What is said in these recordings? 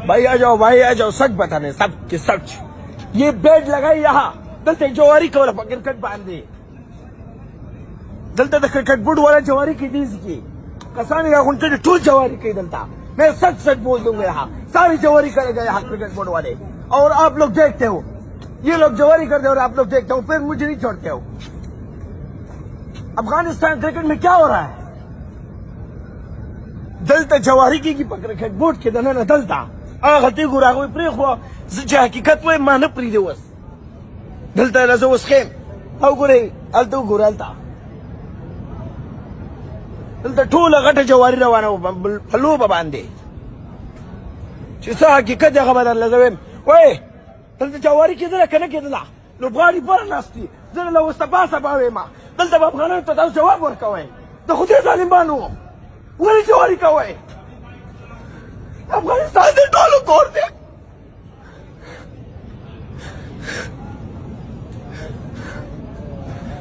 भाई आ जाओ सच बताने सब के सच ये बेड लगाई यहाँ दलते जवारी कवर क्रिकेट बांधे दलता तो क्रिकेट बोर्ड वाला जवारी की दीज की कसानी का उनके टूल जवारी की दलता मैं सच बोल दूंगा यहाँ सारी जवारी करेगा यहाँ क्रिकेट बोर्ड वाले और आप लोग देखते हो ये लोग जवारी करते हो और आप लोग देखते हो फिर मुझे नहीं छोड़ते हो। अफगानिस्तान क्रिकेट में क्या हो रहा है दलता जवारी की क्रिकेट बोर्ड के दना दलता आगती गुरा को प्री हुआ जिजा हकीकत वो मान प्री दिवस दलता लजो उसके हाउ गुरे अलतू गुरलता दलता ठूला गट जवारी रवाना फलू बांधे शिसा हकीकत जगह बदल लजो ओए दलता जवारी किधर कने किधर लो गाड़ी पर नास्ती जरा लो उस्ताबासा बावे मा दलता अफगान तो दाव जवाब वर कवे तो खुदे जालिम बानो वही जवारी कवे अफगानिस्तान दे टोलो कोर दे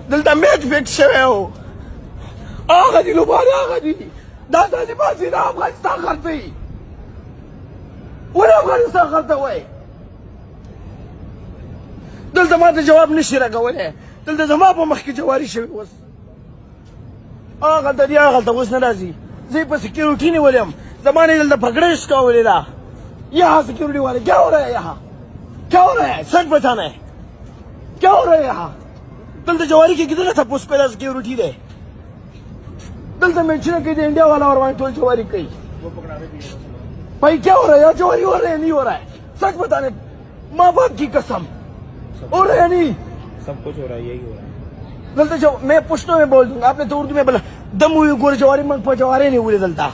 दलता मैच फिक्स है हो आगा दी लुबारे आगा दी दादा दी बाजी ना अफगानिस्तान करते ही वो अफगानिस्तान करते हुए दलता माते जवाब नहीं रखा हुआ है दलता जवाब मख की जवारी शे बस आगा दरिया आगा तो उसने राजी जी पर सिक्योरिटी नहीं बोले हम जमाने दलता पकड़े इसका बोले ला यहाँ सिक्योरिटी वाले क्या हो रहा है यहाँ क्या हो रहा है सच बताना है क्या हो रहा है यहाँ दलता जवारी के कितना था पुष्प पहला सिक्योरिटी दे दलता मेंशन की इंडिया वाला और वहां टोल जवारी कही भाई क्या हो रहा है यार जवारी हो रहा है नहीं हो रहा है सच बताने माँ बाप की कसम हो रहा है नहीं सब कुछ हो रहा है यही हो रहा है दलता जो मैं पुष्टो में बोल दूंगा आपने तो उर्दू में बोला दम हुई गोर जवारी मंग पर जवारी नहीं हुए दलता